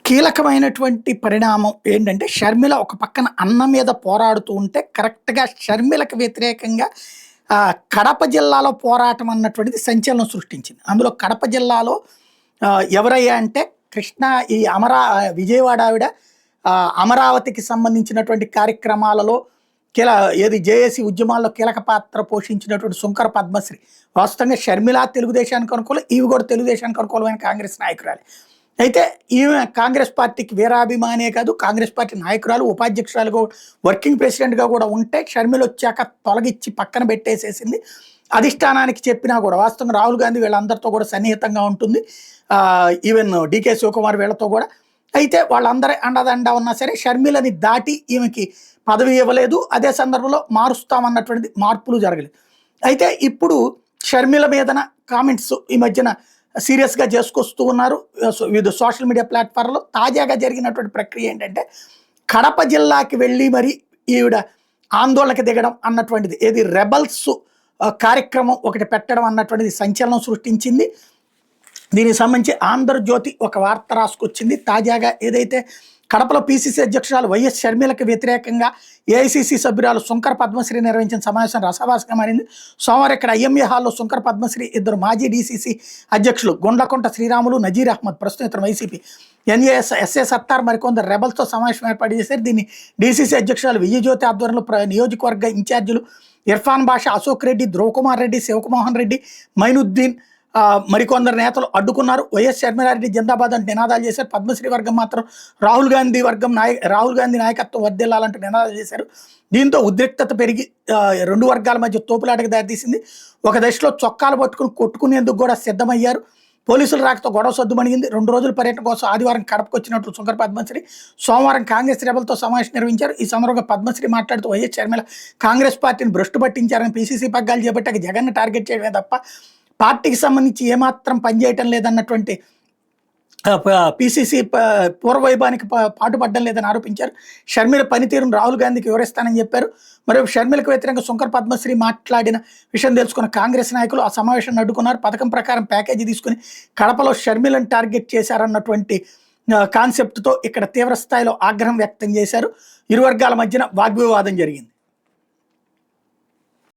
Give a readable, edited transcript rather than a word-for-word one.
కీలకమైనటువంటి పరిణామం ఏంటంటే, షర్మిల ఒక పక్కన అన్న మీద పోరాడుతూ ఉంటే, కరెక్ట్‌గా షర్మిలకు వ్యతిరేకంగా కడప జిల్లాలో పోరాటం అన్నటువంటిది సంచలనం సృష్టించింది. అందులో కడప జిల్లాలో ఎవరయ్యా అంటే, కృష్ణా ఈ విజయవాడ ఆవిడ అమరావతికి సంబంధించినటువంటి కార్యక్రమాలలో ఏది జేఏసీ ఉద్యమాల్లో కీలక పాత్ర పోషించినటువంటి శుంకర పద్మశ్రీ. వాస్తవంగా షర్మిల తెలుగుదేశానికి అనుకూలం, ఈమె కూడా తెలుగుదేశానికి అనుకూలమైన కాంగ్రెస్ నాయకురాలే. అయితే ఈమె కాంగ్రెస్ పార్టీకి వీరాభిమానే కాదు, కాంగ్రెస్ పార్టీ నాయకురాలు, ఉపాధ్యక్షురాలుగా, వర్కింగ్ ప్రెసిడెంట్‌గా కూడా ఉంటే, షర్మిల వచ్చాక తొలగించి పక్కన పెట్టేసేసింది. అధిష్టానానికి చెప్పినా కూడా వాస్తవంగా రాహుల్ గాంధీ వీళ్ళందరితో కూడా సన్నిహితంగా ఉంటుంది. ఈవెన్ డీకే శివకుమార్ వీళ్ళతో కూడా. అయితే వాళ్ళందరి అండదండ ఉన్నా సరే షర్మిలని దాటి ఈమెకి పదవి ఇవ్వలేదు. అదే సందర్భంలో మారుస్తామన్నటువంటిది మార్పులు జరగలేదు. అయితే ఇప్పుడు షర్మిల మీదన కామెంట్స్ ఈ మధ్యన సీరియస్‌గా చేసుకొస్తూ ఉన్నారు వివిధ సోషల్ మీడియా ప్లాట్‌ఫామ్‌లో. తాజాగా జరిగినటువంటి ప్రక్రియ ఏంటంటే, కడప జిల్లాకి వెళ్ళి మరి ఈవిడ ఆందోళనకి దిగడం అన్నటువంటిది, ఏది రెబల్స్ కార్యక్రమం ఒకటి పెట్టడం అన్నటువంటిది సంచలనం సృష్టించింది. దీనికి సంబంధించి ఆంధ్రజ్యోతి ఒక వార్త రాసుకొచ్చింది. తాజాగా ఏదైతే కడపలో పీసీసీ అధ్యక్షురాలు వైఎస్ షర్మిలకు వ్యతిరేకంగా ఏఐసీసీ సభ్యురాలు శుంకర పద్మశ్రీ నిర్వహించిన సమావేశం రసవాసంగా మారింది. సోమవారం ఇక్కడ ఐఎంఏ హాల్లో శుంకర పద్మశ్రీ ఇద్దరు మాజీ డీసీసీ అధ్యక్షులు గుండ్లకుంట శ్రీరాములు, నజీర్ అహ్మద్, ప్రస్తుతం ఇతను వైసీపీ, ఎస్ఏ సత్తార్ మరికొందరు రెబల్స్తో సమావేశం ఏర్పాటు చేశారు. దీన్ని డీసీసీ అధ్యక్షురాలు విజయజ్యోతి ఆధ్వర్యంలో నియోజకవర్గ ఇన్ఛార్జీలు ఇర్ఫాన్ బాషా, అశోక్ రెడ్డి, ధ్రువకుమార్ రెడ్డి, శివకుమోహన్ రెడ్డి, మైనుద్దీన్ మరికొందరు నేతలు అడ్డుకున్నారు. వైఎస్ షర్మిలారెడ్డి జిందాబాద్ అంటే నినాదాలు చేశారు. పద్మశ్రీ వర్గం మాత్రం రాహుల్ గాంధీ నాయకత్వం వర్ధిల్లాలంటూ నినాదాలు చేశారు. దీంతో ఉద్రిక్తత పెరిగి రెండు వర్గాల మధ్య తోపులాటకు దారితీసింది. ఒక దశలో చొక్కాలు పట్టుకుని కొట్టుకునేందుకు కూడా సిద్ధమయ్యారు. పోలీసులు రాకతో గొడవ సద్దుమణిగింది. 2 రోజుల పర్యటన కోసం ఆదివారం కడపకు వచ్చినట్లు శుంకర పద్మశ్రీ సోమవారం కాంగ్రెస్ రెబల్తో సమావేశం నిర్వహించారు. ఈ సందర్భంగా పద్మశ్రీ మాట్లాడుతూ, వైఎస్ షర్మిల కాంగ్రెస్ పార్టీని భ్రష్టు పట్టించారని, పీసీసీ పగ్గాలు చేపట్టాక జగన్ టార్గెట్ చేయడమే తప్ప పార్టీకి సంబంధించి ఏమాత్రం పనిచేయటం లేదన్నటువంటి పీసీసీ పూర్వవైభవానికి పాటుపడడం లేదని ఆరోపించారు. షర్మిల పనితీరును రాహుల్ గాంధీకి వివరిస్తానని చెప్పారు. మరియు షర్మిలకు వ్యతిరేకంగా శుంకర పద్మశ్రీ మాట్లాడిన విషయం తెలుసుకున్న కాంగ్రెస్ నాయకులు ఆ సమావేశాన్ని అడ్డుకున్నారు. పథకం ప్రకారం ప్యాకేజీ తీసుకుని కడపలో షర్మిలను టార్గెట్ చేశారన్నటువంటి కాన్సెప్ట్తో ఇక్కడ తీవ్ర స్థాయిలో ఆగ్రహం వ్యక్తం చేశారు. ఇరు వర్గాల మధ్యన వాగ్వివాదం జరిగింది.